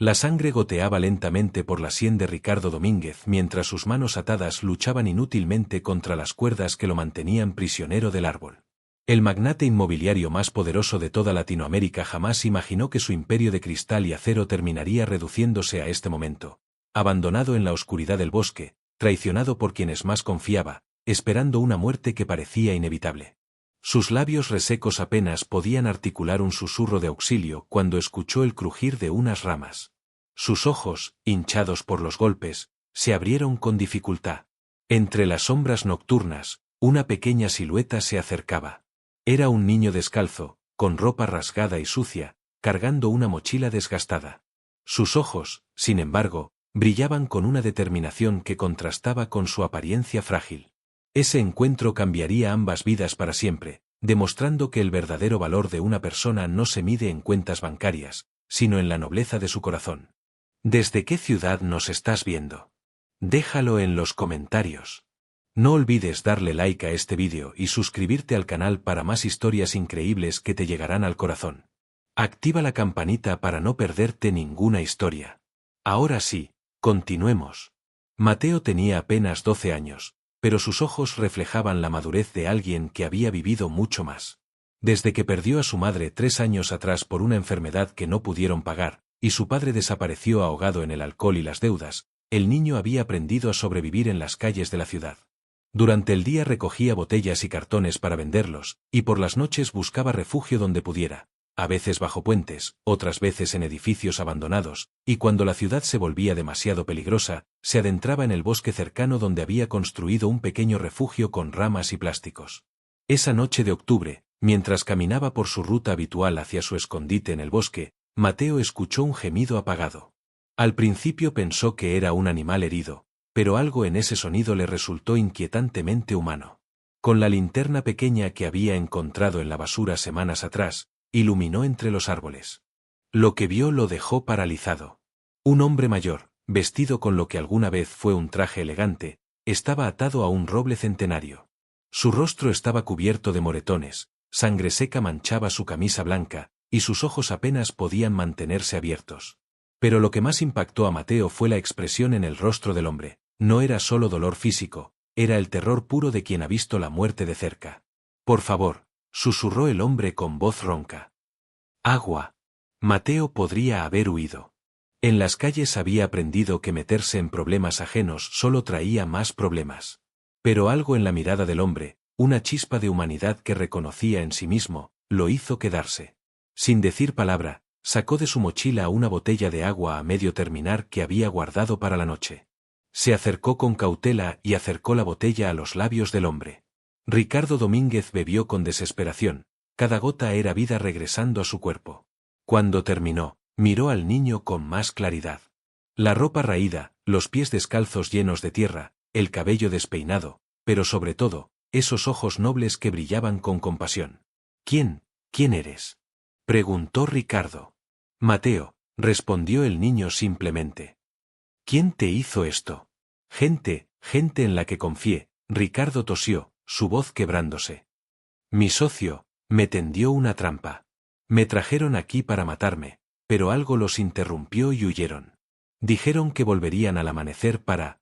La sangre goteaba lentamente por la sien de Ricardo Domínguez mientras sus manos atadas luchaban inútilmente contra las cuerdas que lo mantenían prisionero del árbol. El magnate inmobiliario más poderoso de toda Latinoamérica jamás imaginó que su imperio de cristal y acero terminaría reduciéndose a este momento, abandonado en la oscuridad del bosque, traicionado por quienes más confiaba, esperando una muerte que parecía inevitable. Sus labios resecos apenas podían articular un susurro de auxilio cuando escuchó el crujir de unas ramas. Sus ojos, hinchados por los golpes, se abrieron con dificultad. Entre las sombras nocturnas, una pequeña silueta se acercaba. Era un niño descalzo, con ropa rasgada y sucia, cargando una mochila desgastada. Sus ojos, sin embargo, brillaban con una determinación que contrastaba con su apariencia frágil. Ese encuentro cambiaría ambas vidas para siempre, demostrando que el verdadero valor de una persona no se mide en cuentas bancarias, sino en la nobleza de su corazón. ¿Desde qué ciudad nos estás viendo? Déjalo en los comentarios. No olvides darle like a este vídeo y suscribirte al canal para más historias increíbles que te llegarán al corazón. Activa la campanita para no perderte ninguna historia. Ahora sí, continuemos. Mateo tenía apenas 12 años, pero sus ojos reflejaban la madurez de alguien que había vivido mucho más. Desde que perdió a su madre 3 años atrás por una enfermedad que no pudieron pagar, y su padre desapareció ahogado en el alcohol y las deudas, el niño había aprendido a sobrevivir en las calles de la ciudad. Durante el día recogía botellas y cartones para venderlos, y por las noches buscaba refugio donde pudiera, a veces bajo puentes, otras veces en edificios abandonados, y cuando la ciudad se volvía demasiado peligrosa, se adentraba en el bosque cercano donde había construido un pequeño refugio con ramas y plásticos. Esa noche de octubre, mientras caminaba por su ruta habitual hacia su escondite en el bosque, Mateo escuchó un gemido apagado. Al principio pensó que era un animal herido, pero algo en ese sonido le resultó inquietantemente humano. Con la linterna pequeña que había encontrado en la basura semanas atrás, iluminó entre los árboles. Lo que vio lo dejó paralizado. Un hombre mayor, vestido con lo que alguna vez fue un traje elegante, estaba atado a un roble centenario. Su rostro estaba cubierto de moretones, sangre seca manchaba su camisa blanca, y sus ojos apenas podían mantenerse abiertos. Pero lo que más impactó a Mateo fue la expresión en el rostro del hombre. No era solo dolor físico, era el terror puro de quien ha visto la muerte de cerca. «Por favor», susurró el hombre con voz ronca. «Agua». Mateo podría haber huido. En las calles había aprendido que meterse en problemas ajenos solo traía más problemas. Pero algo en la mirada del hombre, una chispa de humanidad que reconocía en sí mismo, lo hizo quedarse. Sin decir palabra, sacó de su mochila una botella de agua a medio terminar que había guardado para la noche. Se acercó con cautela y acercó la botella a los labios del hombre. Ricardo Domínguez bebió con desesperación, cada gota era vida regresando a su cuerpo. Cuando terminó, miró al niño con más claridad. La ropa raída, los pies descalzos llenos de tierra, el cabello despeinado, pero sobre todo, esos ojos nobles que brillaban con compasión. «¿Quién eres?», preguntó Ricardo. «Mateo», respondió el niño simplemente. «¿Quién te hizo esto?» Gente en la que confié», Ricardo tosió, su voz quebrándose. «Mi socio me tendió una trampa. Me trajeron aquí para matarme, pero algo los interrumpió y huyeron. Dijeron que volverían al amanecer para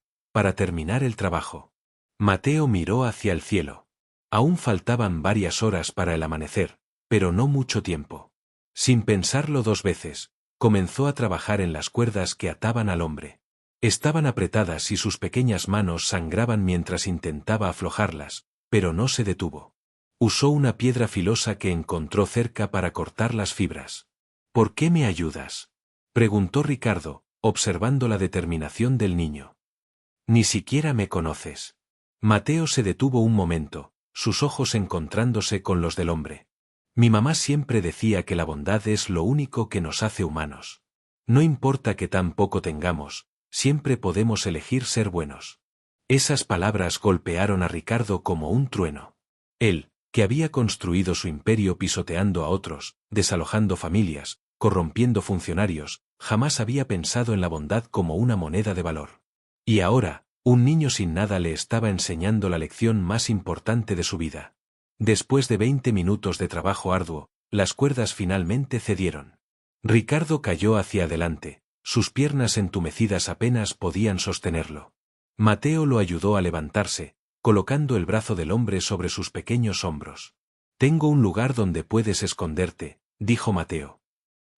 terminar el trabajo». Mateo miró hacia el cielo. Aún faltaban varias horas para el amanecer, pero no mucho tiempo. Sin pensarlo 2 veces, comenzó a trabajar en las cuerdas que ataban al hombre. Estaban apretadas y sus pequeñas manos sangraban mientras intentaba aflojarlas, pero no se detuvo. Usó una piedra filosa que encontró cerca para cortar las fibras. «¿Por qué me ayudas?», preguntó Ricardo, observando la determinación del niño. «Ni siquiera me conoces». Mateo se detuvo un momento, sus ojos encontrándose con los del hombre. «Mi mamá siempre decía que la bondad es lo único que nos hace humanos. No importa que tan poco tengamos, siempre podemos elegir ser buenos». Esas palabras golpearon a Ricardo como un trueno. Él, que había construido su imperio pisoteando a otros, desalojando familias, corrompiendo funcionarios, jamás había pensado en la bondad como una moneda de valor. Y ahora, un niño sin nada le estaba enseñando la lección más importante de su vida. Después de 20 minutos de trabajo arduo, las cuerdas finalmente cedieron. Ricardo cayó hacia adelante, sus piernas entumecidas apenas podían sostenerlo. Mateo lo ayudó a levantarse, colocando el brazo del hombre sobre sus pequeños hombros. «Tengo un lugar donde puedes esconderte», dijo Mateo.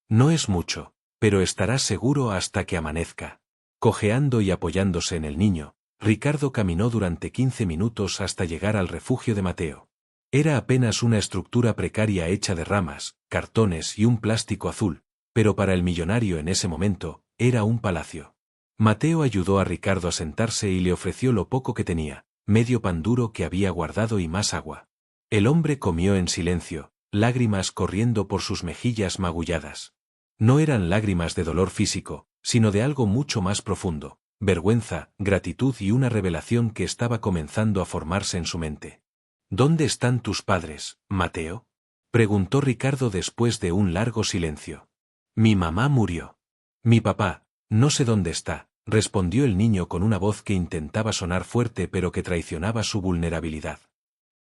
«No es mucho, pero estarás seguro hasta que amanezca». Cojeando y apoyándose en el niño, Ricardo caminó durante 15 minutos hasta llegar al refugio de Mateo. Era apenas una estructura precaria hecha de ramas, cartones y un plástico azul, pero para el millonario en ese momento, era un palacio. Mateo ayudó a Ricardo a sentarse y le ofreció lo poco que tenía, medio pan duro que había guardado y más agua. El hombre comió en silencio, lágrimas corriendo por sus mejillas magulladas. No eran lágrimas de dolor físico, sino de algo mucho más profundo, vergüenza, gratitud y una revelación que estaba comenzando a formarse en su mente. «¿Dónde están tus padres, Mateo?», preguntó Ricardo después de un largo silencio. «Mi mamá murió. Mi papá, no sé dónde está», respondió el niño con una voz que intentaba sonar fuerte pero que traicionaba su vulnerabilidad.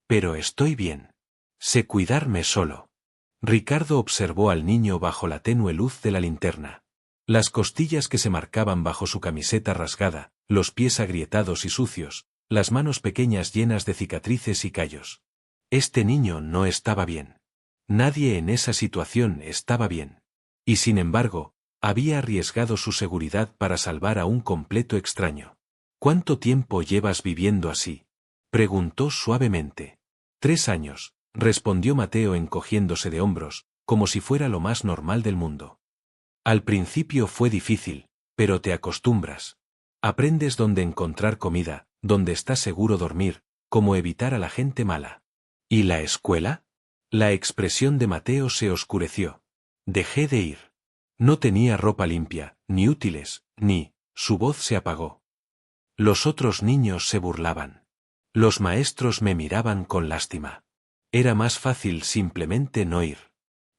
«Pero estoy bien. Sé cuidarme solo». Ricardo observó al niño bajo la tenue luz de la linterna. Las costillas que se marcaban bajo su camiseta rasgada, los pies agrietados y sucios, las manos pequeñas llenas de cicatrices y callos. Este niño no estaba bien. Nadie en esa situación estaba bien. Y sin embargo, había arriesgado su seguridad para salvar a un completo extraño. «¿Cuánto tiempo llevas viviendo así?», preguntó suavemente. 3 años, respondió Mateo encogiéndose de hombros, como si fuera lo más normal del mundo. «Al principio fue difícil, pero te acostumbras. Aprendes dónde encontrar comida, dónde está seguro dormir, cómo evitar a la gente mala». «¿Y la escuela?». La expresión de Mateo se oscureció. «Dejé de ir. No tenía ropa limpia, ni útiles, ni...». Su voz se apagó. Los otros niños se burlaban. Los maestros me miraban con lástima. Era más fácil simplemente no ir.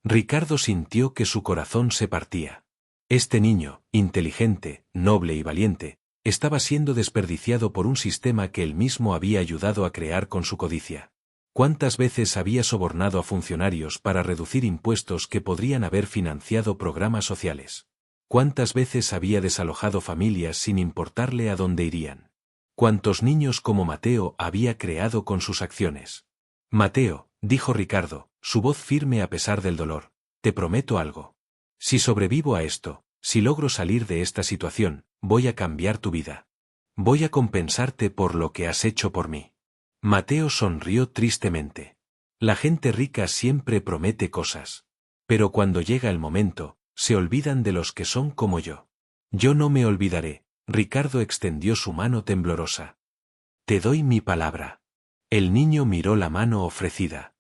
Ricardo sintió que su corazón se partía. Este niño, inteligente, noble y valiente, estaba siendo desperdiciado por un sistema que él mismo había ayudado a crear con su codicia. ¿Cuántas veces había sobornado a funcionarios para reducir impuestos que podrían haber financiado programas sociales? ¿Cuántas veces había desalojado familias sin importarle a dónde irían? ¿Cuántos niños como Mateo había creado con sus acciones? «Mateo», dijo Ricardo, su voz firme a pesar del dolor, «te prometo algo. Si sobrevivo a esto, si logro salir de esta situación, voy a cambiar tu vida. Voy a compensarte por lo que has hecho por mí». Mateo sonrió tristemente. La gente rica siempre promete cosas. Pero cuando llega el momento, se olvidan de los que son como yo. «Yo no me olvidaré», Ricardo extendió su mano temblorosa. «Te doy mi palabra». El niño miró la mano ofrecida.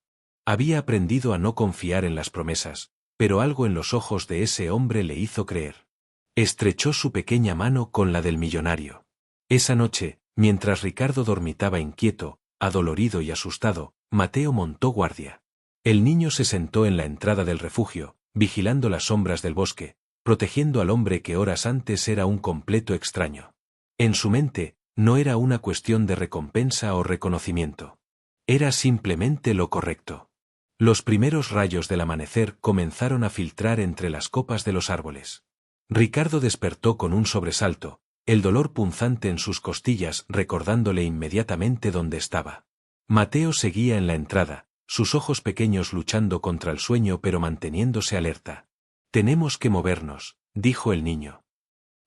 Había aprendido a no confiar en las promesas, pero algo en los ojos de ese hombre le hizo creer. Estrechó su pequeña mano con la del millonario. Esa noche, mientras Ricardo dormitaba inquieto, adolorido y asustado, Mateo montó guardia. El niño se sentó en la entrada del refugio, vigilando las sombras del bosque, protegiendo al hombre que horas antes era un completo extraño. En su mente, no era una cuestión de recompensa o reconocimiento. Era simplemente lo correcto. Los primeros rayos del amanecer comenzaron a filtrar entre las copas de los árboles. Ricardo despertó con un sobresalto, el dolor punzante en sus costillas recordándole inmediatamente dónde estaba. Mateo seguía en la entrada, sus ojos pequeños luchando contra el sueño pero manteniéndose alerta. «Tenemos que movernos», dijo el niño.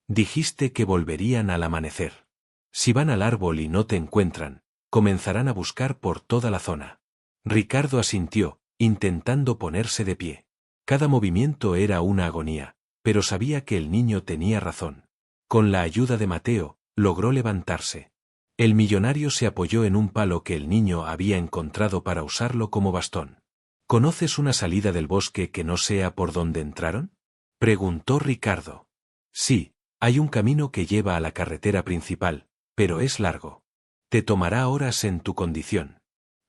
«Dijiste que volverían al amanecer. Si van al árbol y no te encuentran, comenzarán a buscar por toda la zona». Ricardo asintió, intentando ponerse de pie. Cada movimiento era una agonía, pero sabía que el niño tenía razón. Con la ayuda de Mateo, logró levantarse. El millonario se apoyó en un palo que el niño había encontrado para usarlo como bastón. «¿Conoces una salida del bosque que no sea por donde entraron?», preguntó Ricardo. «Sí, hay un camino que lleva a la carretera principal, pero es largo. Te tomará horas en tu condición.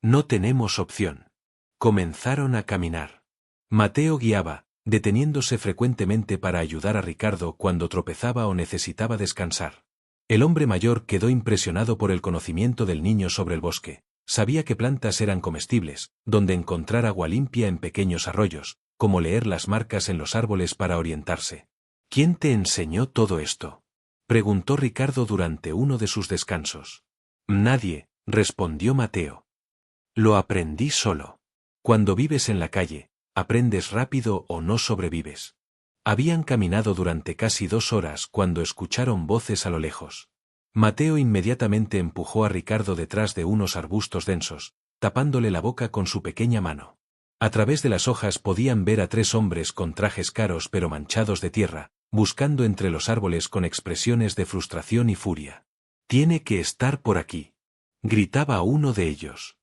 No tenemos opción». Comenzaron a caminar. Mateo guiaba, deteniéndose frecuentemente para ayudar a Ricardo cuando tropezaba o necesitaba descansar. El hombre mayor quedó impresionado por el conocimiento del niño sobre el bosque. Sabía que plantas eran comestibles, dónde encontrar agua limpia en pequeños arroyos, cómo leer las marcas en los árboles para orientarse. ¿Quién te enseñó todo esto? Preguntó Ricardo durante uno de sus descansos. Nadie, respondió Mateo. Lo aprendí solo. Cuando vives en la calle, aprendes rápido o no sobrevives. Habían caminado durante casi 2 horas cuando escucharon voces a lo lejos. Mateo inmediatamente empujó a Ricardo detrás de unos arbustos densos, tapándole la boca con su pequeña mano. A través de las hojas podían ver a 3 hombres con trajes caros pero manchados de tierra, buscando entre los árboles con expresiones de frustración y furia. «Tiene que estar por aquí», gritaba uno de ellos.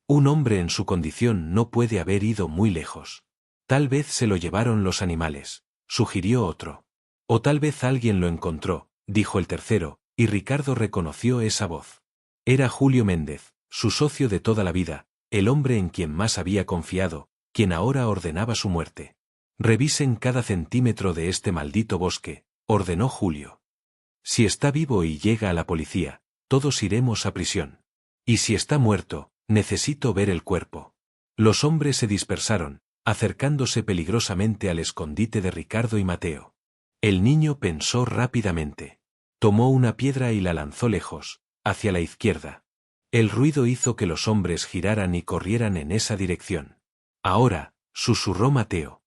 «Un hombre en su condición no puede haber ido muy lejos. Tal vez se lo llevaron los animales», sugirió otro. «O tal vez alguien lo encontró», dijo el tercero, y Ricardo reconoció esa voz. Era Julio Méndez, su socio de toda la vida, el hombre en quien más había confiado, quien ahora ordenaba su muerte. «Revisen cada centímetro de este maldito bosque», ordenó Julio. «Si está vivo y llega a la policía, todos iremos a prisión. Y si está muerto, necesito ver el cuerpo». Los hombres se dispersaron, acercándose peligrosamente al escondite de Ricardo y Mateo. El niño pensó rápidamente. Tomó una piedra y la lanzó lejos, hacia la izquierda. El ruido hizo que los hombres giraran y corrieran en esa dirección. «Ahora», susurró Mateo.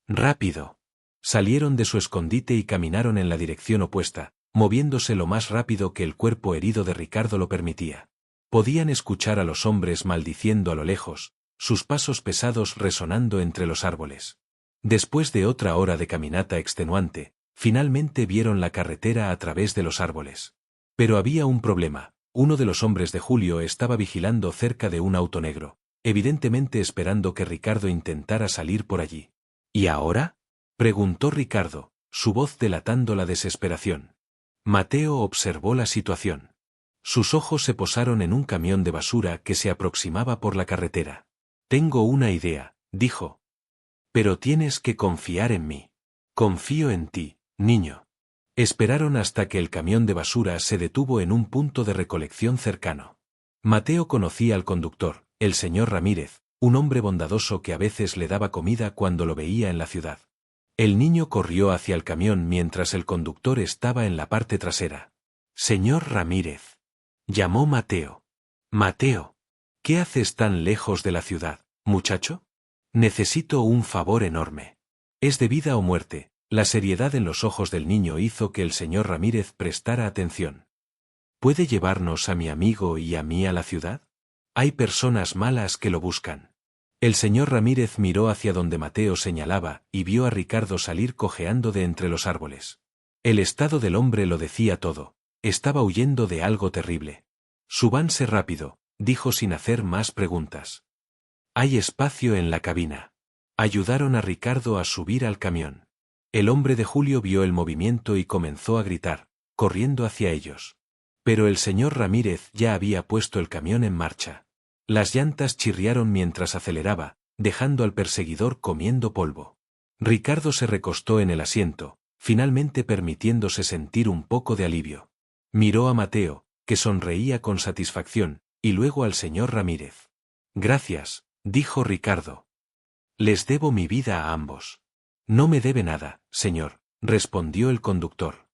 «Rápido». Salieron de su escondite y caminaron en la dirección opuesta, moviéndose lo más rápido que el cuerpo herido de Ricardo lo permitía. Podían escuchar a los hombres maldiciendo a lo lejos, sus pasos pesados resonando entre los árboles. Después de otra hora de caminata extenuante, finalmente vieron la carretera a través de los árboles. Pero había un problema. Uno de los hombres de Julio estaba vigilando cerca de un auto negro, evidentemente esperando que Ricardo intentara salir por allí. «¿Y ahora?», preguntó Ricardo, su voz delatando la desesperación. Mateo observó la situación. Sus ojos se posaron en un camión de basura que se aproximaba por la carretera. «Tengo una idea», dijo. «Pero tienes que confiar en mí». «Confío en ti, niño». Esperaron hasta que el camión de basura se detuvo en un punto de recolección cercano. Mateo conocía al conductor, el señor Ramírez, un hombre bondadoso que a veces le daba comida cuando lo veía en la ciudad. El niño corrió hacia el camión mientras el conductor estaba en la parte trasera. «Señor Ramírez», llamó Mateo. «Mateo, ¿qué haces tan lejos de la ciudad, muchacho? Necesito un favor enorme. Es de vida o muerte». La seriedad en los ojos del niño hizo que el señor Ramírez prestara atención. «¿Puede llevarnos a mi amigo y a mí a la ciudad? Hay personas malas que lo buscan». El señor Ramírez miró hacia donde Mateo señalaba y vio a Ricardo salir cojeando de entre los árboles. El estado del hombre lo decía todo. Estaba huyendo de algo terrible. «Súbanse rápido», dijo sin hacer más preguntas. «Hay espacio en la cabina». Ayudaron a Ricardo a subir al camión. El hombre de Julio vio el movimiento y comenzó a gritar, corriendo hacia ellos. Pero el señor Ramírez ya había puesto el camión en marcha. Las llantas chirriaron mientras aceleraba, dejando al perseguidor comiendo polvo. Ricardo se recostó en el asiento, finalmente permitiéndose sentir un poco de alivio. Miró a Mateo, que sonreía con satisfacción, y luego al señor Ramírez. «Gracias», dijo Ricardo. «Les debo mi vida a ambos». «No me debe nada, señor», respondió el conductor.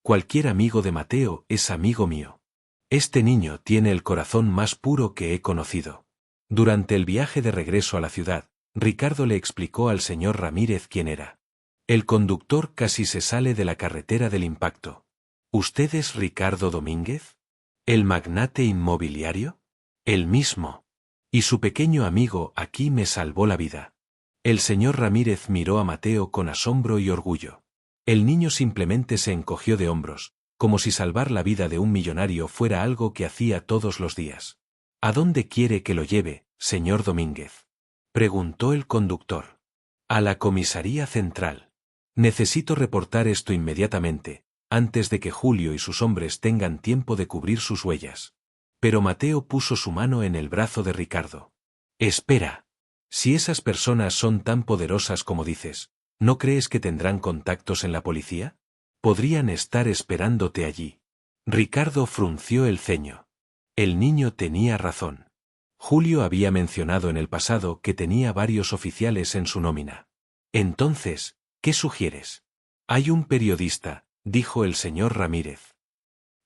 «Cualquier amigo de Mateo es amigo mío. Este niño tiene el corazón más puro que he conocido». Durante el viaje de regreso a la ciudad, Ricardo le explicó al señor Ramírez quién era. El conductor casi se sale de la carretera del impacto. «¿Usted es Ricardo Domínguez? ¿El magnate inmobiliario?» «El mismo. Y su pequeño amigo aquí me salvó la vida». El señor Ramírez miró a Mateo con asombro y orgullo. El niño simplemente se encogió de hombros, como si salvar la vida de un millonario fuera algo que hacía todos los días. «¿A dónde quiere que lo lleve, señor Domínguez?», preguntó el conductor. «A la comisaría central. Necesito reportar esto inmediatamente, antes de que Julio y sus hombres tengan tiempo de cubrir sus huellas». Pero Mateo puso su mano en el brazo de Ricardo. «Espera. Si esas personas son tan poderosas como dices, ¿no crees que tendrán contactos en la policía? Podrían estar esperándote allí». Ricardo frunció el ceño. El niño tenía razón. Julio había mencionado en el pasado que tenía varios oficiales en su nómina. «Entonces, ¿qué sugieres?». Hay un periodista, dijo el señor Ramírez.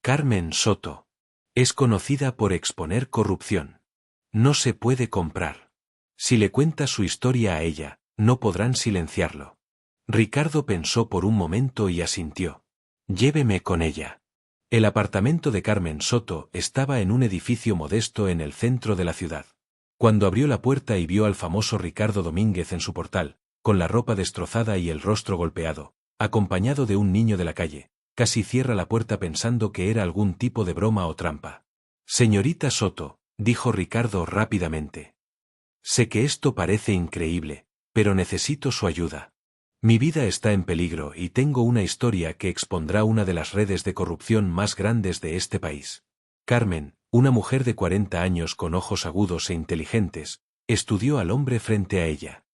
Carmen Soto. Es conocida por exponer corrupción. No se puede comprar. Si le cuentas su historia a ella, no podrán silenciarlo. Ricardo pensó por un momento y asintió. Lléveme con ella. El apartamento de Carmen Soto estaba en un edificio modesto en el centro de la ciudad. Cuando abrió la puerta y vio al famoso Ricardo Domínguez en su portal, con la ropa destrozada y el rostro golpeado, acompañado de un niño de la calle, casi cierra la puerta pensando que era algún tipo de broma o trampa. Señorita Soto, dijo Ricardo rápidamente. Sé que esto parece increíble, pero necesito su ayuda. Mi vida está en peligro y tengo una historia que expondrá una de las redes de corrupción más grandes de este país. Carmen, una mujer de 40 años con ojos agudos e inteligentes, estudió al hombre frente a ella.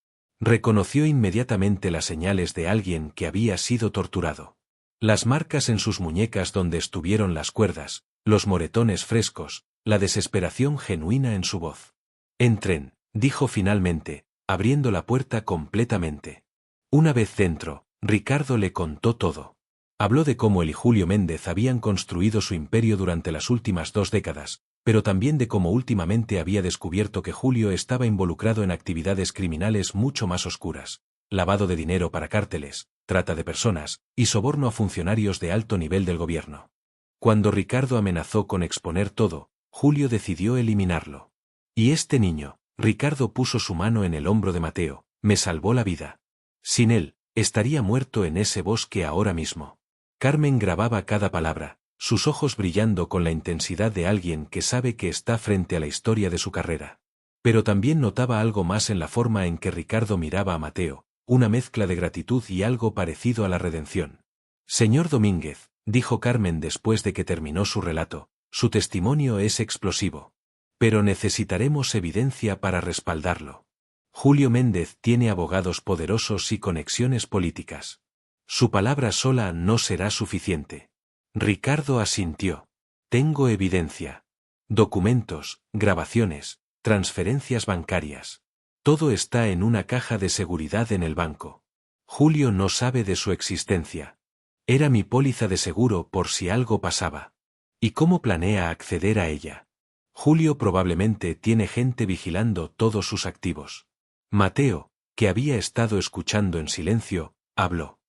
Reconoció inmediatamente las señales de alguien que había sido torturado. Las marcas en sus muñecas donde estuvieron las cuerdas, los moretones frescos, la desesperación genuina en su voz. Entren, dijo finalmente, abriendo la puerta completamente. Una vez dentro, Ricardo le contó todo. Habló de cómo él y Julio Méndez habían construido su imperio durante las últimas 2 décadas, pero también de cómo últimamente había descubierto que Julio estaba involucrado en actividades criminales mucho más oscuras, lavado de dinero para cárteles, trata de personas, y soborno a funcionarios de alto nivel del gobierno. Cuando Ricardo amenazó con exponer todo, Julio decidió eliminarlo. Y este niño, Ricardo puso su mano en el hombro de Mateo, me salvó la vida. Sin él, estaría muerto en ese bosque ahora mismo. Carmen grababa cada palabra, sus ojos brillando con la intensidad de alguien que sabe que está frente a la historia de su carrera. Pero también notaba algo más en la forma en que Ricardo miraba a Mateo, una mezcla de gratitud y algo parecido a la redención. Señor Domínguez, dijo Carmen después de que terminó su relato, su testimonio es explosivo. Pero necesitaremos evidencia para respaldarlo. Julio Méndez tiene abogados poderosos y conexiones políticas. Su palabra sola no será suficiente. Ricardo asintió. Tengo evidencia. Documentos, grabaciones, transferencias bancarias. Todo está en una caja de seguridad en el banco. Julio no sabe de su existencia. Era mi póliza de seguro por si algo pasaba. ¿Y cómo planea acceder a ella? Julio probablemente tiene gente vigilando todos sus activos. Mateo, que había estado escuchando en silencio, habló.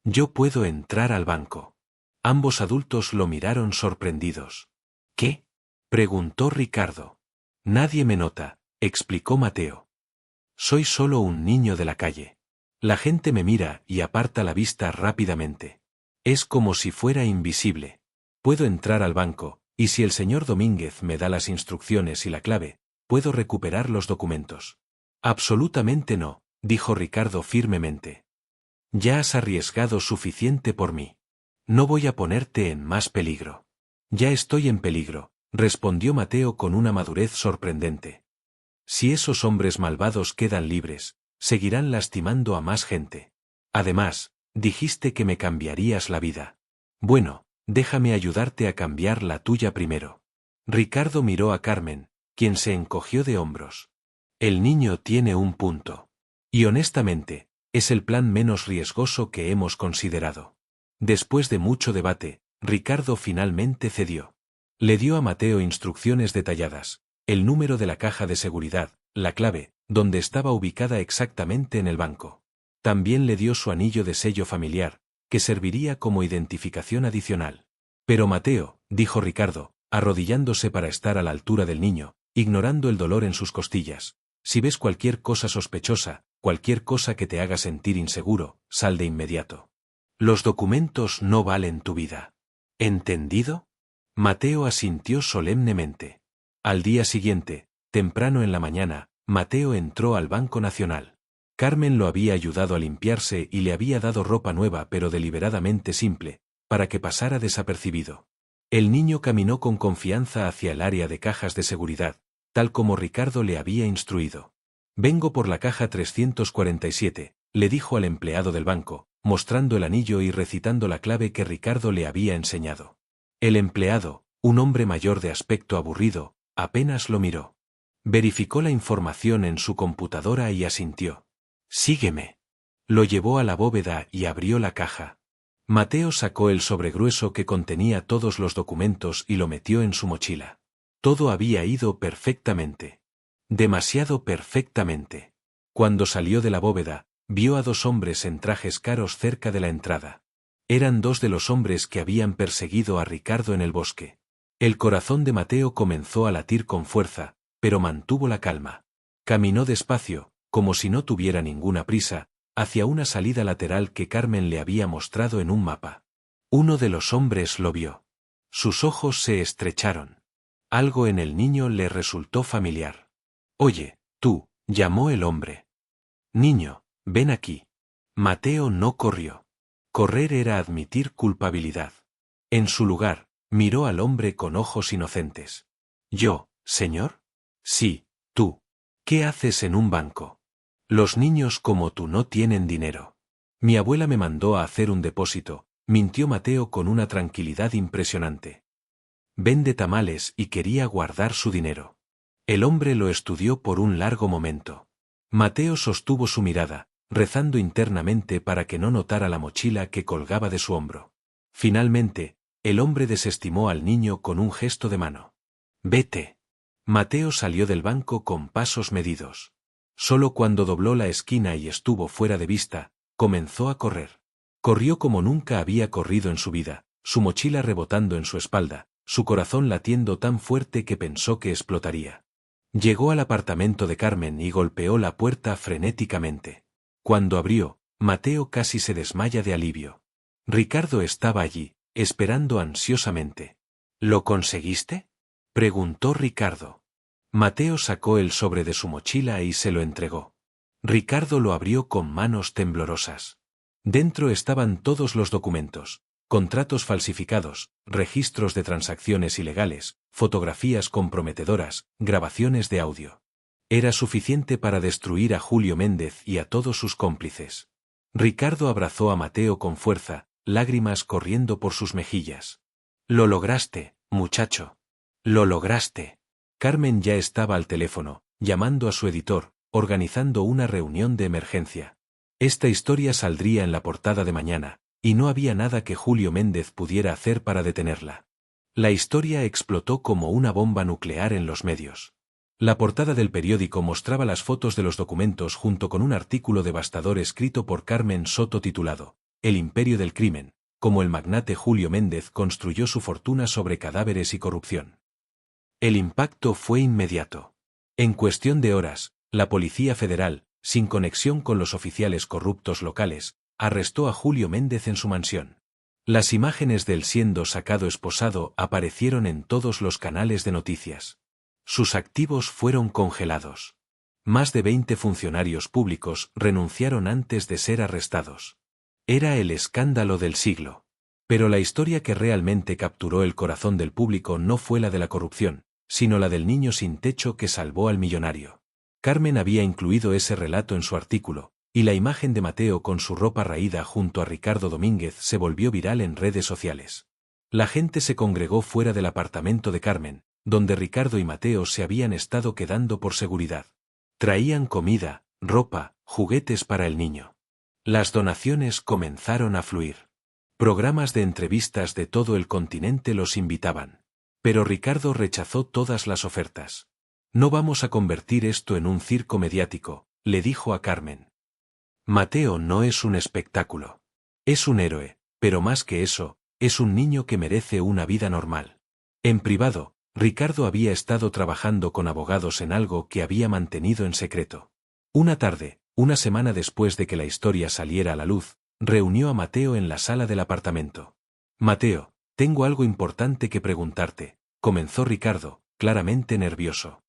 Yo puedo entrar al banco. Ambos adultos lo miraron sorprendidos. ¿Qué? Preguntó Ricardo. Nadie me nota, explicó Mateo. Soy solo un niño de la calle. La gente me mira y aparta la vista rápidamente. Es como si fuera invisible. Puedo entrar al banco, y si el señor Domínguez me da las instrucciones y la clave, puedo recuperar los documentos. Absolutamente no, dijo Ricardo firmemente. Ya has arriesgado suficiente por mí. No voy a ponerte en más peligro. Ya estoy en peligro, respondió Mateo con una madurez sorprendente. Si esos hombres malvados quedan libres, seguirán lastimando a más gente. Además, dijiste que me cambiarías la vida. Bueno, déjame ayudarte a cambiar la tuya primero. Ricardo miró a Carmen, quien se encogió de hombros. El niño tiene un punto. Y honestamente, es el plan menos riesgoso que hemos considerado. Después de mucho debate, Ricardo finalmente cedió. Le dio a Mateo instrucciones detalladas, el número de la caja de seguridad, la clave, donde estaba ubicada exactamente en el banco. También le dio su anillo de sello familiar, que serviría como identificación adicional. Pero Mateo, dijo Ricardo, arrodillándose para estar a la altura del niño, ignorando el dolor en sus costillas, si ves cualquier cosa sospechosa, cualquier cosa que te haga sentir inseguro, sal de inmediato. Los documentos no valen tu vida. ¿Entendido? Mateo asintió solemnemente. Al día siguiente, temprano en la mañana, Mateo entró al Banco Nacional. Carmen lo había ayudado a limpiarse y le había dado ropa nueva pero deliberadamente simple, para que pasara desapercibido. El niño caminó con confianza hacia el área de cajas de seguridad, tal como Ricardo le había instruido. Vengo por la caja 347, le dijo al empleado del banco, mostrando el anillo y recitando la clave que Ricardo le había enseñado. El empleado, un hombre mayor de aspecto aburrido, apenas lo miró. Verificó la información en su computadora y asintió. Sígueme. Lo llevó a la bóveda y abrió la caja. Mateo sacó el sobre grueso que contenía todos los documentos y lo metió en su mochila. Todo había ido perfectamente. Demasiado perfectamente. Cuando salió de la bóveda, vio a dos hombres en trajes caros cerca de la entrada. Eran dos de los hombres que habían perseguido a Ricardo en el bosque. El corazón de Mateo comenzó a latir con fuerza, pero mantuvo la calma. Caminó despacio, como si no tuviera ninguna prisa, hacia una salida lateral que Carmen le había mostrado en un mapa. Uno de los hombres lo vio. Sus ojos se estrecharon. Algo en el niño le resultó familiar. «Oye, tú», llamó el hombre. «Niño, ven aquí». Mateo no corrió. Correr era admitir culpabilidad. En su lugar, miró al hombre con ojos inocentes. «¿Yo, señor?» «Sí, tú. ¿Qué haces en un banco?» «Los niños como tú no tienen dinero. Mi abuela me mandó a hacer un depósito», mintió Mateo con una tranquilidad impresionante. «Vende tamales y quería guardar su dinero». El hombre lo estudió por un largo momento. Mateo sostuvo su mirada, rezando internamente para que no notara la mochila que colgaba de su hombro. Finalmente, el hombre desestimó al niño con un gesto de mano. «Vete». Mateo salió del banco con pasos medidos. Solo cuando dobló la esquina y estuvo fuera de vista, comenzó a correr. Corrió como nunca había corrido en su vida, su mochila rebotando en su espalda, su corazón latiendo tan fuerte que pensó que explotaría. Llegó al apartamento de Carmen y golpeó la puerta frenéticamente. Cuando abrió, Mateo casi se desmaya de alivio. Ricardo estaba allí, esperando ansiosamente. «¿Lo conseguiste?», preguntó Ricardo. Mateo sacó el sobre de su mochila y se lo entregó. Ricardo lo abrió con manos temblorosas. Dentro estaban todos los documentos: contratos falsificados, registros de transacciones ilegales, fotografías comprometedoras, grabaciones de audio. Era suficiente para destruir a Julio Méndez y a todos sus cómplices. Ricardo abrazó a Mateo con fuerza, lágrimas corriendo por sus mejillas. «Lo lograste, muchacho. Lo lograste». Carmen ya estaba al teléfono, llamando a su editor, organizando una reunión de emergencia. Esta historia saldría en la portada de mañana, y no había nada que Julio Méndez pudiera hacer para detenerla. La historia explotó como una bomba nuclear en los medios. La portada del periódico mostraba las fotos de los documentos junto con un artículo devastador escrito por Carmen Soto titulado «El imperio del crimen, cómo el magnate Julio Méndez construyó su fortuna sobre cadáveres y corrupción». El impacto fue inmediato. En cuestión de horas, la Policía Federal, sin conexión con los oficiales corruptos locales, arrestó a Julio Méndez en su mansión. Las imágenes del siendo sacado esposado aparecieron en todos los canales de noticias. Sus activos fueron congelados. Más de 20 funcionarios públicos renunciaron antes de ser arrestados. Era el escándalo del siglo. Pero la historia que realmente capturó el corazón del público no fue la de la corrupción, sino la del niño sin techo que salvó al millonario. Carmen había incluido ese relato en su artículo, y la imagen de Mateo con su ropa raída junto a Ricardo Domínguez se volvió viral en redes sociales. La gente se congregó fuera del apartamento de Carmen, donde Ricardo y Mateo se habían estado quedando por seguridad. Traían comida, ropa, juguetes para el niño. Las donaciones comenzaron a fluir. Programas de entrevistas de todo el continente los invitaban. Pero Ricardo rechazó todas las ofertas. «No vamos a convertir esto en un circo mediático», le dijo a Carmen. «Mateo no es un espectáculo. Es un héroe, pero más que eso, es un niño que merece una vida normal». En privado, Ricardo había estado trabajando con abogados en algo que había mantenido en secreto. Una tarde, una semana después de que la historia saliera a la luz, reunió a Mateo en la sala del apartamento. «Mateo, tengo algo importante que preguntarte», comenzó Ricardo, claramente nervioso.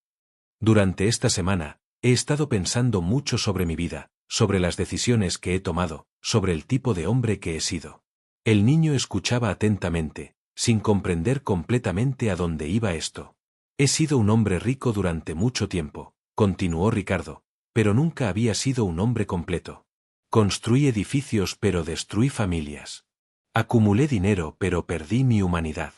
«Durante esta semana, he estado pensando mucho sobre mi vida, sobre las decisiones que he tomado, sobre el tipo de hombre que he sido». El niño escuchaba atentamente, sin comprender completamente a dónde iba esto. «He sido un hombre rico durante mucho tiempo», continuó Ricardo, «pero nunca había sido un hombre completo. Construí edificios pero destruí familias. Acumulé dinero pero perdí mi humanidad.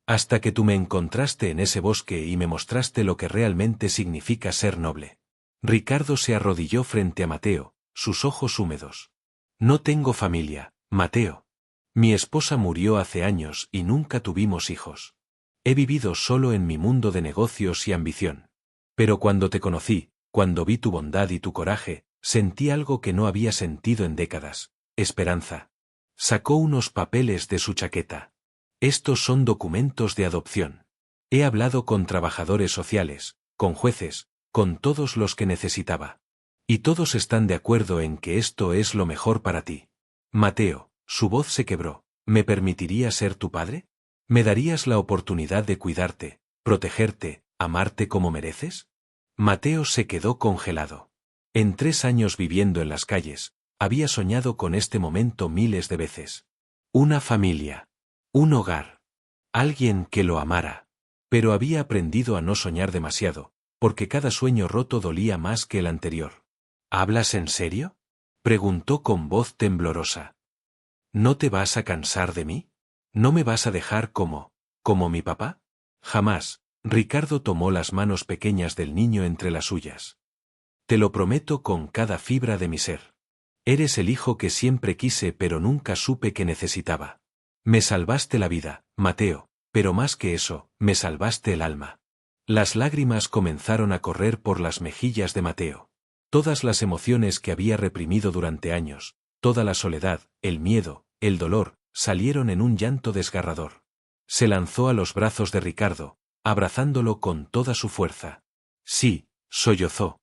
Hasta que tú me encontraste en ese bosque y me mostraste lo que realmente significa ser noble». Ricardo se arrodilló frente a Mateo, sus ojos húmedos. «No tengo familia, Mateo. Mi esposa murió hace años y nunca tuvimos hijos. He vivido solo en mi mundo de negocios y ambición. Pero cuando te conocí, cuando vi tu bondad y tu coraje, sentí algo que no había sentido en décadas: esperanza. Sacó unos papeles de su chaqueta. Estos son documentos de adopción. He hablado con trabajadores sociales, con jueces, con todos los que necesitaba. Y todos están de acuerdo en que esto es lo mejor para ti. Mateo, su voz se quebró. ¿Me permitiría ser tu padre? ¿Me darías la oportunidad de cuidarte, protegerte, amarte como mereces? Mateo se quedó congelado. En 3 años viviendo en las calles, había soñado con este momento miles de veces. Una familia. Un hogar. Alguien que lo amara. Pero había aprendido a no soñar demasiado, porque cada sueño roto dolía más que el anterior. ¿Hablas en serio?, preguntó con voz temblorosa. ¿No te vas a cansar de mí? ¿No me vas a dejar como mi papá? Jamás. Ricardo tomó las manos pequeñas del niño entre las suyas. Te lo prometo con cada fibra de mi ser. Eres el hijo que siempre quise pero nunca supe que necesitaba. Me salvaste la vida, Mateo, pero más que eso, me salvaste el alma. Las lágrimas comenzaron a correr por las mejillas de Mateo. Todas las emociones que había reprimido durante años, toda la soledad, el miedo, el dolor, salieron en un llanto desgarrador. Se lanzó a los brazos de Ricardo, abrazándolo con toda su fuerza. Sí, sollozó.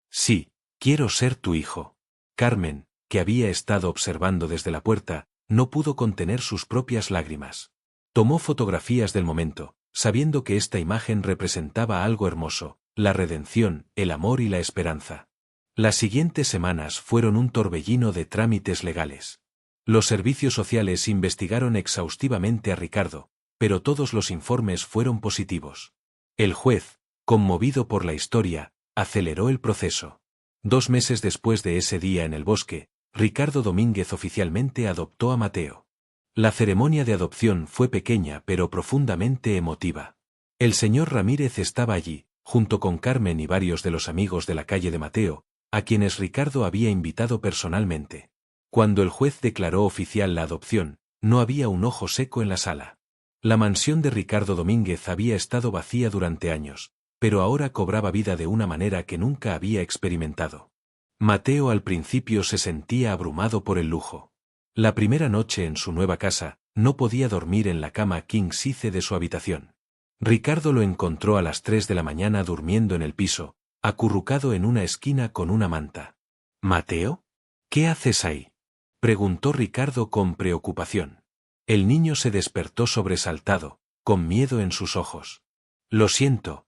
Sí, quiero ser tu hijo. Carmen, que había estado observando desde la puerta, no pudo contener sus propias lágrimas. Tomó fotografías del momento, sabiendo que esta imagen representaba algo hermoso: la redención, el amor y la esperanza. Las siguientes semanas fueron un torbellino de trámites legales. Los servicios sociales investigaron exhaustivamente a Ricardo, pero todos los informes fueron positivos. El juez, conmovido por la historia, aceleró el proceso. 2 meses después de ese día en el bosque, Ricardo Domínguez oficialmente adoptó a Mateo. La ceremonia de adopción fue pequeña pero profundamente emotiva. El señor Ramírez estaba allí, junto con Carmen y varios de los amigos de la calle de Mateo, a quienes Ricardo había invitado personalmente. Cuando el juez declaró oficial la adopción, no había un ojo seco en la sala. La mansión de Ricardo Domínguez había estado vacía durante años, pero ahora cobraba vida de una manera que nunca había experimentado. Mateo al principio se sentía abrumado por el lujo. La primera noche en su nueva casa, no podía dormir en la cama king size de su habitación. Ricardo lo encontró a las 3 de la mañana durmiendo en el piso, acurrucado en una esquina con una manta. «¿Mateo? ¿Qué haces ahí?», preguntó Ricardo con preocupación. El niño se despertó sobresaltado, con miedo en sus ojos. Lo siento.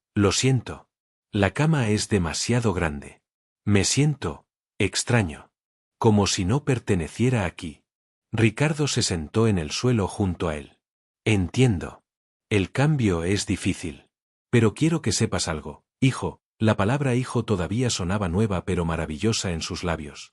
La cama es demasiado grande. Me siento extraño. Como si no perteneciera aquí». Ricardo se sentó en el suelo junto a él. «Entiendo. El cambio es difícil. Pero quiero que sepas algo, hijo». La palabra hijo todavía sonaba nueva pero maravillosa en sus labios.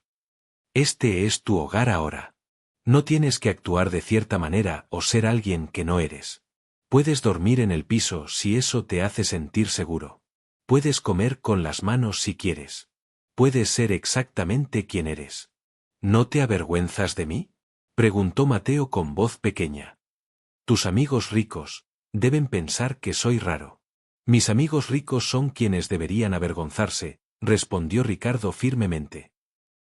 «Este es tu hogar ahora. No tienes que actuar de cierta manera o ser alguien que no eres. Puedes dormir en el piso si eso te hace sentir seguro. Puedes comer con las manos si quieres. Puedes ser exactamente quien eres». «¿No te avergüenzas de mí?», preguntó Mateo con voz pequeña. «Tus amigos ricos deben pensar que soy raro». «Mis amigos ricos son quienes deberían avergonzarse», respondió Ricardo firmemente.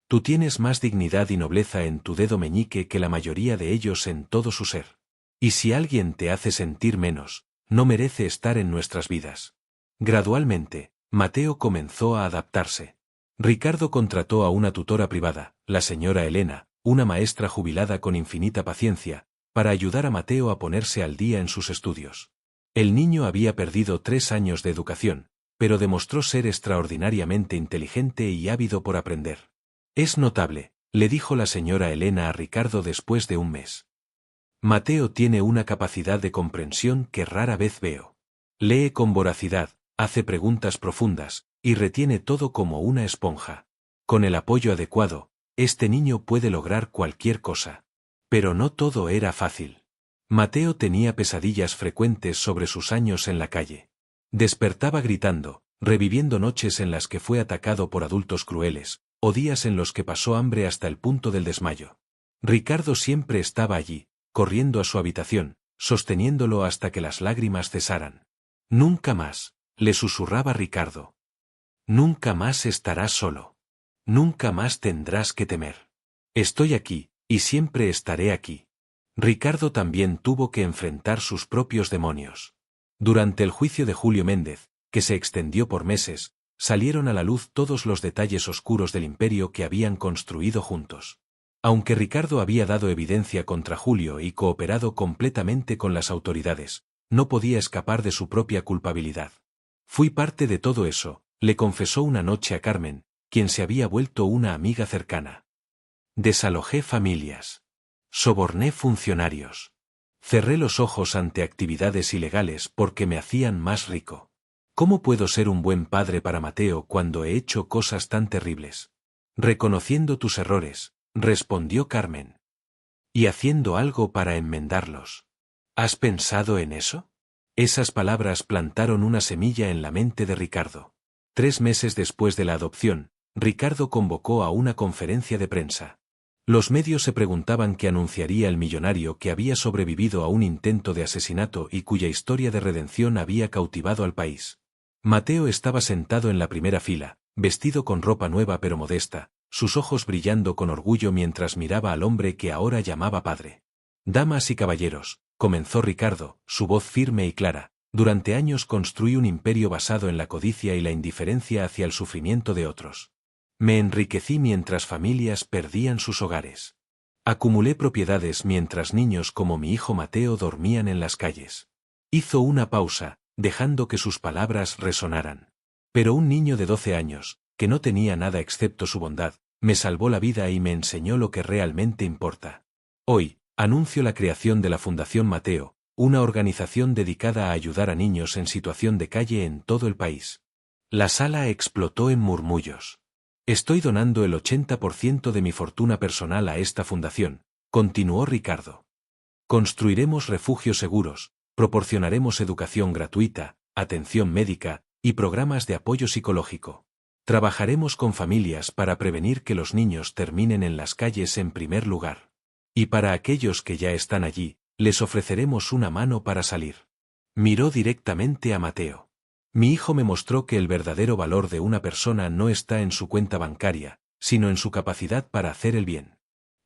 «Tú tienes más dignidad y nobleza en tu dedo meñique que la mayoría de ellos en todo su ser. Y si alguien te hace sentir menos, no merece estar en nuestras vidas». Gradualmente, Mateo comenzó a adaptarse. Ricardo contrató a una tutora privada, la señora Elena, una maestra jubilada con infinita paciencia, para ayudar a Mateo a ponerse al día en sus estudios. El niño había perdido 3 años de educación, pero demostró ser extraordinariamente inteligente y ávido por aprender. «Es notable», le dijo la señora Elena a Ricardo después de un mes. «Mateo tiene una capacidad de comprensión que rara vez veo. Lee con voracidad, hace preguntas profundas, y retiene todo como una esponja. Con el apoyo adecuado, este niño puede lograr cualquier cosa». Pero no todo era fácil. Mateo tenía pesadillas frecuentes sobre sus años en la calle. Despertaba gritando, reviviendo noches en las que fue atacado por adultos crueles, o días en los que pasó hambre hasta el punto del desmayo. Ricardo siempre estaba allí, corriendo a su habitación, sosteniéndolo hasta que las lágrimas cesaran. Nunca más, le susurraba Ricardo. Nunca más estarás solo. Nunca más tendrás que temer. Estoy aquí, y siempre estaré aquí. Ricardo también tuvo que enfrentar sus propios demonios. Durante el juicio de Julio Méndez, que se extendió por meses, salieron a la luz todos los detalles oscuros del imperio que habían construido juntos. Aunque Ricardo había dado evidencia contra Julio y cooperado completamente con las autoridades, no podía escapar de su propia culpabilidad. Fui parte de todo eso, le confesó una noche a Carmen, quien se había vuelto una amiga cercana. Desalojé familias. Soborné funcionarios. Cerré los ojos ante actividades ilegales porque me hacían más rico. ¿Cómo puedo ser un buen padre para Mateo cuando he hecho cosas tan terribles? Reconociendo tus errores, respondió Carmen. Y haciendo algo para enmendarlos. ¿Has pensado en eso? Esas palabras plantaron una semilla en la mente de Ricardo. 3 meses después de la adopción, Ricardo convocó a una conferencia de prensa. Los medios se preguntaban qué anunciaría el millonario que había sobrevivido a un intento de asesinato y cuya historia de redención había cautivado al país. Mateo estaba sentado en la primera fila, vestido con ropa nueva pero modesta, sus ojos brillando con orgullo mientras miraba al hombre que ahora llamaba padre. Damas y caballeros, comenzó Ricardo, su voz firme y clara, durante años construí un imperio basado en la codicia y la indiferencia hacia el sufrimiento de otros. Me enriquecí mientras familias perdían sus hogares. Acumulé propiedades mientras niños como mi hijo Mateo dormían en las calles. Hizo una pausa, dejando que sus palabras resonaran. Pero un niño de 12 años, que no tenía nada excepto su bondad, me salvó la vida y me enseñó lo que realmente importa. Hoy, anuncio la creación de la Fundación Mateo, una organización dedicada a ayudar a niños en situación de calle en todo el país. La sala explotó en murmullos. Estoy donando el 80% de mi fortuna personal a esta fundación, continuó Ricardo. Construiremos refugios seguros, proporcionaremos educación gratuita, atención médica y programas de apoyo psicológico. Trabajaremos con familias para prevenir que los niños terminen en las calles en primer lugar. Y para aquellos que ya están allí, les ofreceremos una mano para salir. Miró directamente a Mateo. Mi hijo me mostró que el verdadero valor de una persona no está en su cuenta bancaria, sino en su capacidad para hacer el bien.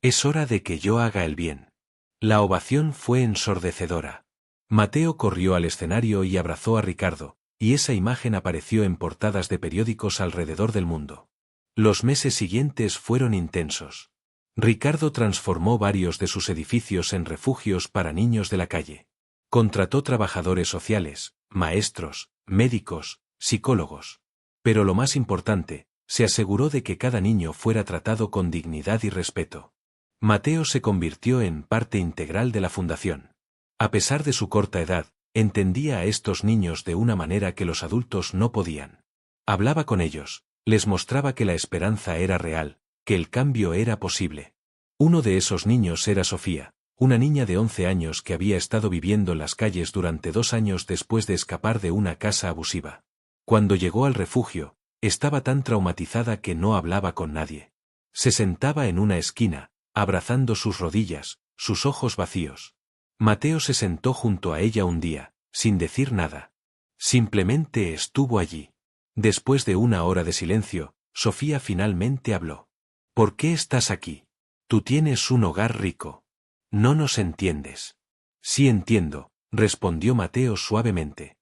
Es hora de que yo haga el bien. La ovación fue ensordecedora. Mateo corrió al escenario y abrazó a Ricardo, y esa imagen apareció en portadas de periódicos alrededor del mundo. Los meses siguientes fueron intensos. Ricardo transformó varios de sus edificios en refugios para niños de la calle. Contrató trabajadores sociales, maestros, médicos, psicólogos. Pero lo más importante, se aseguró de que cada niño fuera tratado con dignidad y respeto. Mateo se convirtió en parte integral de la fundación. A pesar de su corta edad, entendía a estos niños de una manera que los adultos no podían. Hablaba con ellos, les mostraba que la esperanza era real, que el cambio era posible. Uno de esos niños era Sofía, una niña de 11 años que había estado viviendo en las calles durante 2 años después de escapar de una casa abusiva. Cuando llegó al refugio, estaba tan traumatizada que no hablaba con nadie. Se sentaba en una esquina, abrazando sus rodillas, sus ojos vacíos. Mateo se sentó junto a ella un día, sin decir nada. Simplemente estuvo allí. Después de 1 hora de silencio, Sofía finalmente habló. ¿Por qué estás aquí? Tú tienes un hogar rico. No nos entiendes. Sí entiendo, respondió Mateo suavemente.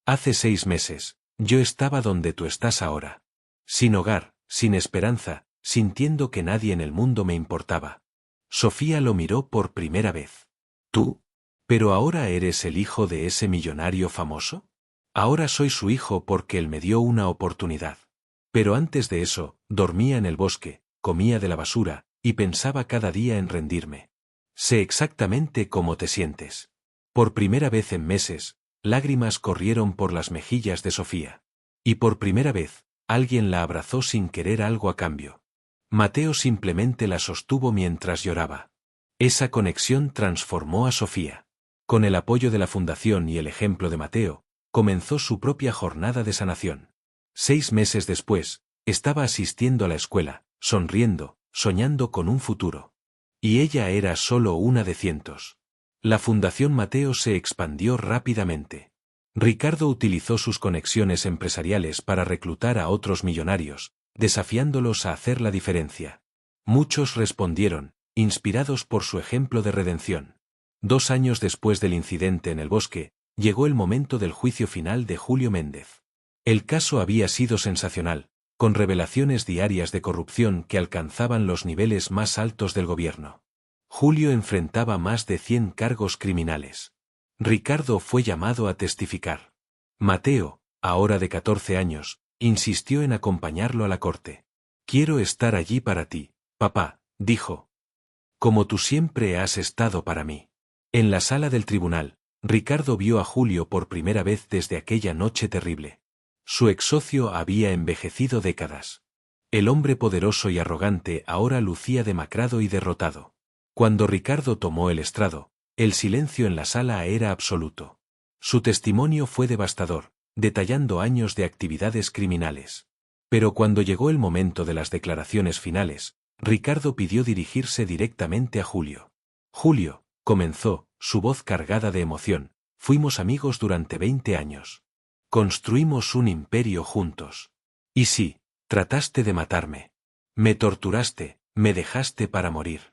Hace 6 meses, yo estaba donde tú estás ahora. Sin hogar, sin esperanza, sintiendo que nadie en el mundo me importaba. Sofía lo miró por primera vez. ¿Tú? ¿Pero ahora eres el hijo de ese millonario famoso? Ahora soy su hijo porque él me dio una oportunidad. Pero antes de eso, dormía en el bosque, comía de la basura, y pensaba cada día en rendirme. Sé exactamente cómo te sientes. Por primera vez en meses, lágrimas corrieron por las mejillas de Sofía. Y por primera vez, alguien la abrazó sin querer algo a cambio. Mateo simplemente la sostuvo mientras lloraba. Esa conexión transformó a Sofía. Con el apoyo de la fundación y el ejemplo de Mateo, comenzó su propia jornada de sanación. 6 meses después, estaba asistiendo a la escuela, sonriendo, soñando con un futuro. Y ella era solo una de cientos. La Fundación Mateo se expandió rápidamente. Ricardo utilizó sus conexiones empresariales para reclutar a otros millonarios, desafiándolos a hacer la diferencia. Muchos respondieron, inspirados por su ejemplo de redención. 2 años después del incidente en el bosque, llegó el momento del juicio final de Julio Méndez. El caso había sido sensacional, con revelaciones diarias de corrupción que alcanzaban los niveles más altos del gobierno. Julio enfrentaba más de 100 cargos criminales. Ricardo fue llamado a testificar. Mateo, ahora de 14 años, insistió en acompañarlo a la corte. «Quiero estar allí para ti, papá», dijo. «Como tú siempre has estado para mí». En la sala del tribunal, Ricardo vio a Julio por primera vez desde aquella noche terrible. Su ex-socio había envejecido décadas. El hombre poderoso y arrogante ahora lucía demacrado y derrotado. Cuando Ricardo tomó el estrado, el silencio en la sala era absoluto. Su testimonio fue devastador, detallando años de actividades criminales. Pero cuando llegó el momento de las declaraciones finales, Ricardo pidió dirigirse directamente a Julio. «Julio», comenzó, su voz cargada de emoción, «fuimos amigos durante 20 años. Construimos un imperio juntos. Y sí, trataste de matarme. Me torturaste, me dejaste para morir».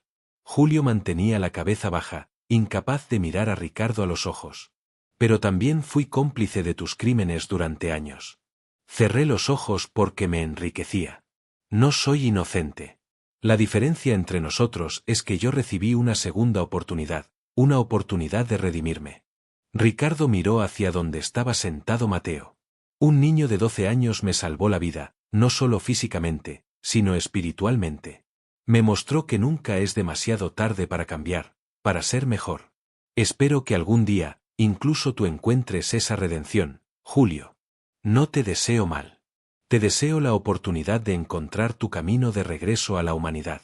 Julio mantenía la cabeza baja, incapaz de mirar a Ricardo a los ojos. «Pero también fui cómplice de tus crímenes durante años. Cerré los ojos porque me enriquecía. No soy inocente. La diferencia entre nosotros es que yo recibí una segunda oportunidad, una oportunidad de redimirme». Ricardo miró hacia donde estaba sentado Mateo. «Un niño de 12 años me salvó la vida, no solo físicamente, sino espiritualmente. Me mostró que nunca es demasiado tarde para cambiar, para ser mejor. Espero que algún día, incluso tú encuentres esa redención, Julio. No te deseo mal. Te deseo la oportunidad de encontrar tu camino de regreso a la humanidad».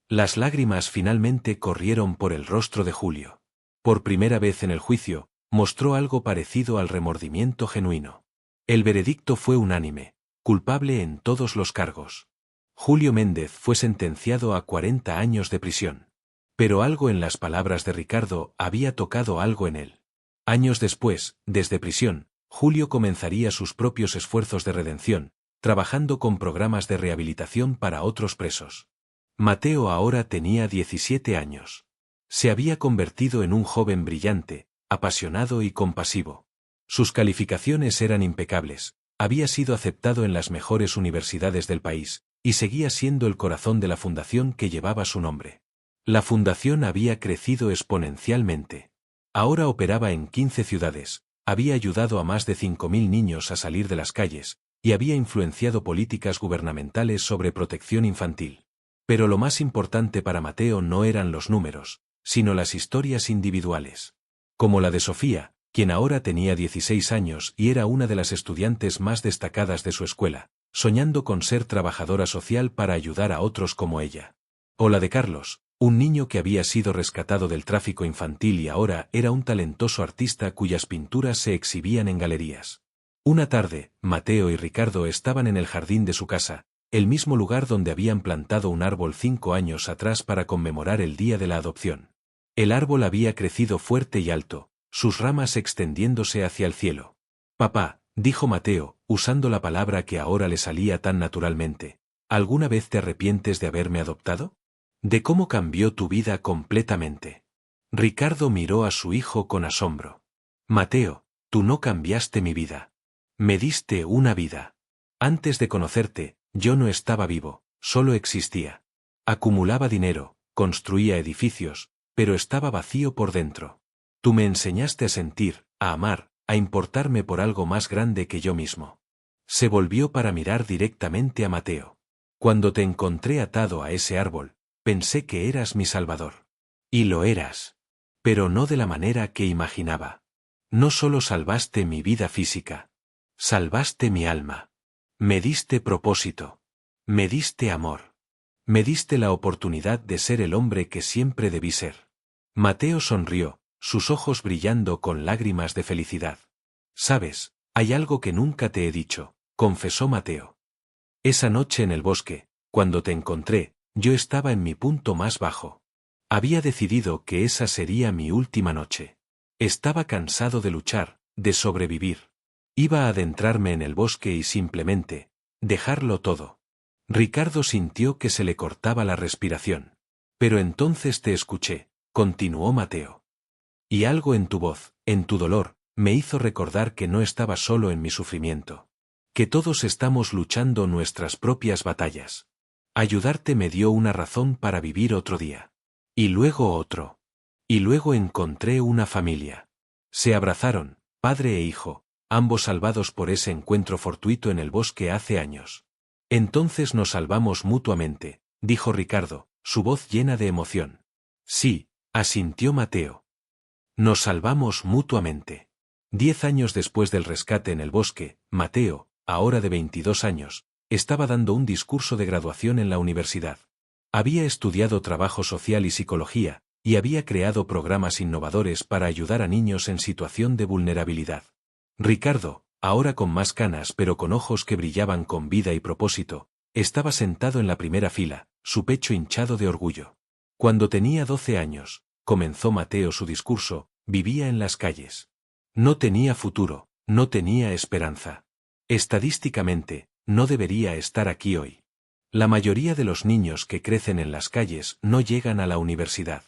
Las lágrimas finalmente corrieron por el rostro de Julio. Por primera vez en el juicio, mostró algo parecido al remordimiento genuino. El veredicto fue unánime, culpable en todos los cargos. Julio Méndez fue sentenciado a 40 años de prisión. Pero algo en las palabras de Ricardo había tocado algo en él. Años después, desde prisión, Julio comenzaría sus propios esfuerzos de redención, trabajando con programas de rehabilitación para otros presos. Mateo ahora tenía 17 años. Se había convertido en un joven brillante, apasionado y compasivo. Sus calificaciones eran impecables, había sido aceptado en las mejores universidades del país, y seguía siendo el corazón de la fundación que llevaba su nombre. La fundación había crecido exponencialmente. Ahora operaba en 15 ciudades, había ayudado a más de 5.000 niños a salir de las calles, y había influenciado políticas gubernamentales sobre protección infantil. Pero lo más importante para Mateo no eran los números, sino las historias individuales. Como la de Sofía, quien ahora tenía 16 años y era una de las estudiantes más destacadas de su escuela, soñando con ser trabajadora social para ayudar a otros como ella. O la de Carlos, un niño que había sido rescatado del tráfico infantil y ahora era un talentoso artista cuyas pinturas se exhibían en galerías. Una tarde, Mateo y Ricardo estaban en el jardín de su casa, el mismo lugar donde habían plantado un árbol 5 años atrás para conmemorar el día de la adopción. El árbol había crecido fuerte y alto, sus ramas extendiéndose hacia el cielo. «Papá», dijo Mateo, usando la palabra que ahora le salía tan naturalmente, «¿alguna vez te arrepientes de haberme adoptado? ¿De cómo cambió tu vida completamente?» Ricardo miró a su hijo con asombro. «Mateo, tú no cambiaste mi vida. Me diste una vida. Antes de conocerte, yo no estaba vivo, solo existía. Acumulaba dinero, construía edificios, pero estaba vacío por dentro. Tú me enseñaste a sentir, a amar, a importarme por algo más grande que yo mismo». Se volvió para mirar directamente a Mateo. «Cuando te encontré atado a ese árbol, pensé que eras mi salvador. Y lo eras. Pero no de la manera que imaginaba. No solo salvaste mi vida física. Salvaste mi alma. Me diste propósito. Me diste amor. Me diste la oportunidad de ser el hombre que siempre debí ser». Mateo sonrió, sus ojos brillando con lágrimas de felicidad. «Sabes, hay algo que nunca te he dicho», confesó Mateo. «Esa noche en el bosque, cuando te encontré, yo estaba en mi punto más bajo. Había decidido que esa sería mi última noche. Estaba cansado de luchar, de sobrevivir. Iba a adentrarme en el bosque y simplemente, dejarlo todo. Ricardo sintió que se le cortaba la respiración. Pero entonces te escuché, continuó Mateo. Y algo en tu voz, en tu dolor, me hizo recordar que no estaba solo en mi sufrimiento. Que todos estamos luchando nuestras propias batallas. Ayudarte me dio una razón para vivir otro día. Y luego otro. Y luego encontré una familia. Se abrazaron, padre e hijo, ambos salvados por ese encuentro fortuito en el bosque hace años. Entonces nos salvamos mutuamente, dijo Ricardo, su voz llena de emoción. Sí, asintió Mateo. Nos salvamos mutuamente. 10 años después del rescate en el bosque, Mateo, ahora de 22 años, estaba dando un discurso de graduación en la universidad. Había estudiado trabajo social y psicología, y había creado programas innovadores para ayudar a niños en situación de vulnerabilidad. Ricardo, ahora con más canas pero con ojos que brillaban con vida y propósito, estaba sentado en la primera fila, su pecho hinchado de orgullo. Cuando tenía 12 años, comenzó Mateo su discurso, vivía en las calles. No tenía futuro, no tenía esperanza. Estadísticamente, no debería estar aquí hoy. La mayoría de los niños que crecen en las calles no llegan a la universidad.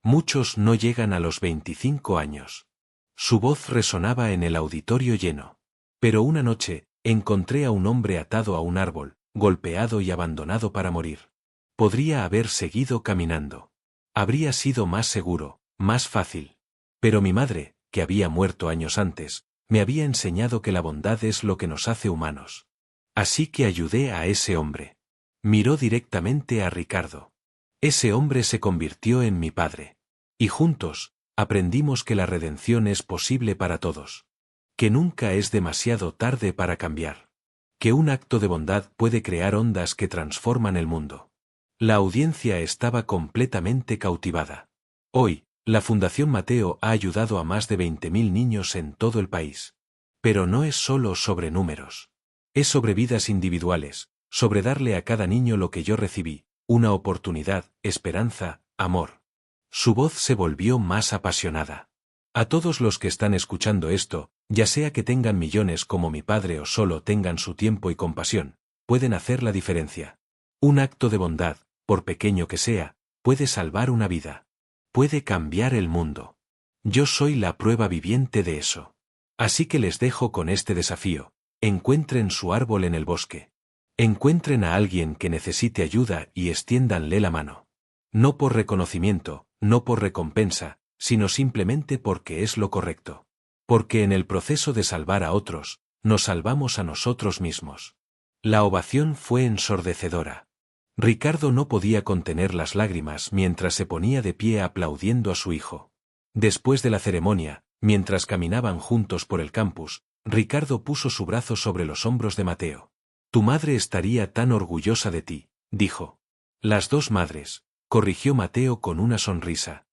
Muchos no llegan a los 25 años. Su voz resonaba en el auditorio lleno. Pero una noche, encontré a un hombre atado a un árbol, golpeado y abandonado para morir. Podría haber seguido caminando. Habría sido más seguro, más fácil. Pero mi madre, que había muerto años antes, me había enseñado que la bondad es lo que nos hace humanos. Así que ayudé a ese hombre. Miró directamente a Ricardo. Ese hombre se convirtió en mi padre. Y juntos, aprendimos que la redención es posible para todos. Que nunca es demasiado tarde para cambiar. Que un acto de bondad puede crear ondas que transforman el mundo. La audiencia estaba completamente cautivada. Hoy, la Fundación Mateo ha ayudado a más de 20.000 niños en todo el país. Pero no es solo sobre números. Es sobre vidas individuales, sobre darle a cada niño lo que yo recibí, una oportunidad, esperanza, amor. Su voz se volvió más apasionada. A todos los que están escuchando esto, ya sea que tengan millones como mi padre o solo tengan su tiempo y compasión, pueden hacer la diferencia. Un acto de bondad, por pequeño que sea, puede salvar una vida. Puede cambiar el mundo. Yo soy la prueba viviente de eso. Así que les dejo con este desafío. Encuentren su árbol en el bosque. Encuentren a alguien que necesite ayuda y extiéndanle la mano. No por reconocimiento, no por recompensa, sino simplemente porque es lo correcto. Porque en el proceso de salvar a otros, nos salvamos a nosotros mismos. La ovación fue ensordecedora. Ricardo no podía contener las lágrimas mientras se ponía de pie aplaudiendo a su hijo. Después de la ceremonia, mientras caminaban juntos por el campus, Ricardo puso su brazo sobre los hombros de Mateo. Tu madre estaría tan orgullosa de ti, dijo. Las dos madres, corrigió Mateo con una sonrisa.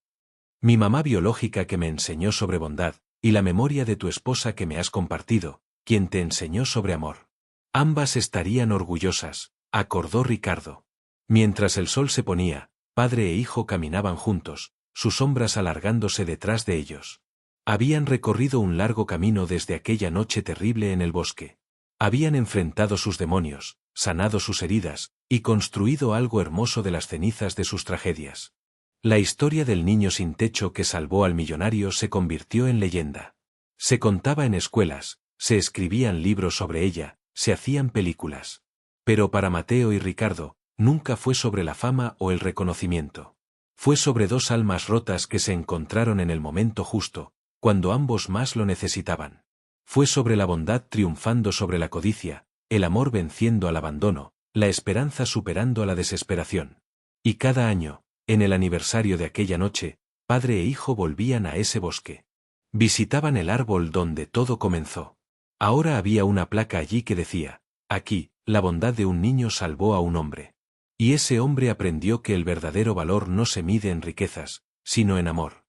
Mi mamá biológica que me enseñó sobre bondad, y la memoria de tu esposa que me has compartido, quien te enseñó sobre amor. Ambas estarían orgullosas, acordó Ricardo. Mientras el sol se ponía, padre e hijo caminaban juntos, sus sombras alargándose detrás de ellos. Habían recorrido un largo camino desde aquella noche terrible en el bosque. Habían enfrentado sus demonios, sanado sus heridas, y construido algo hermoso de las cenizas de sus tragedias. La historia del niño sin techo que salvó al millonario se convirtió en leyenda. Se contaba en escuelas, se escribían libros sobre ella, se hacían películas. Pero para Mateo y Ricardo, nunca fue sobre la fama o el reconocimiento. Fue sobre dos almas rotas que se encontraron en el momento justo, cuando ambos más lo necesitaban. Fue sobre la bondad triunfando sobre la codicia, el amor venciendo al abandono, la esperanza superando a la desesperación. Y cada año, en el aniversario de aquella noche, padre e hijo volvían a ese bosque. Visitaban el árbol donde todo comenzó. Ahora había una placa allí que decía, aquí, la bondad de un niño salvó a un hombre. Y ese hombre aprendió que el verdadero valor no se mide en riquezas, sino en amor.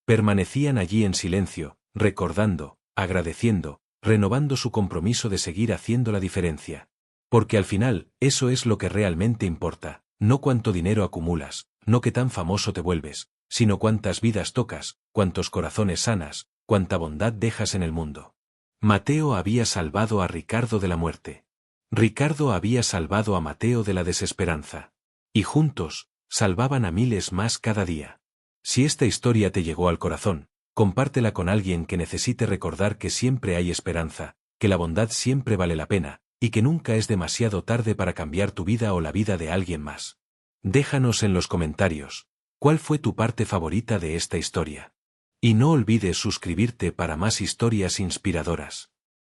Permanecían allí en silencio, recordando, agradeciendo, renovando su compromiso de seguir haciendo la diferencia. Porque al final, eso es lo que realmente importa, no cuánto dinero acumulas, no qué tan famoso te vuelves, sino cuántas vidas tocas, cuántos corazones sanas, cuánta bondad dejas en el mundo. Mateo había salvado a Ricardo de la muerte. Ricardo había salvado a Mateo de la desesperanza. Y juntos, salvaban a miles más cada día. Si esta historia te llegó al corazón, compártela con alguien que necesite recordar que siempre hay esperanza, que la bondad siempre vale la pena, y que nunca es demasiado tarde para cambiar tu vida o la vida de alguien más. Déjanos en los comentarios, ¿cuál fue tu parte favorita de esta historia? Y no olvides suscribirte para más historias inspiradoras.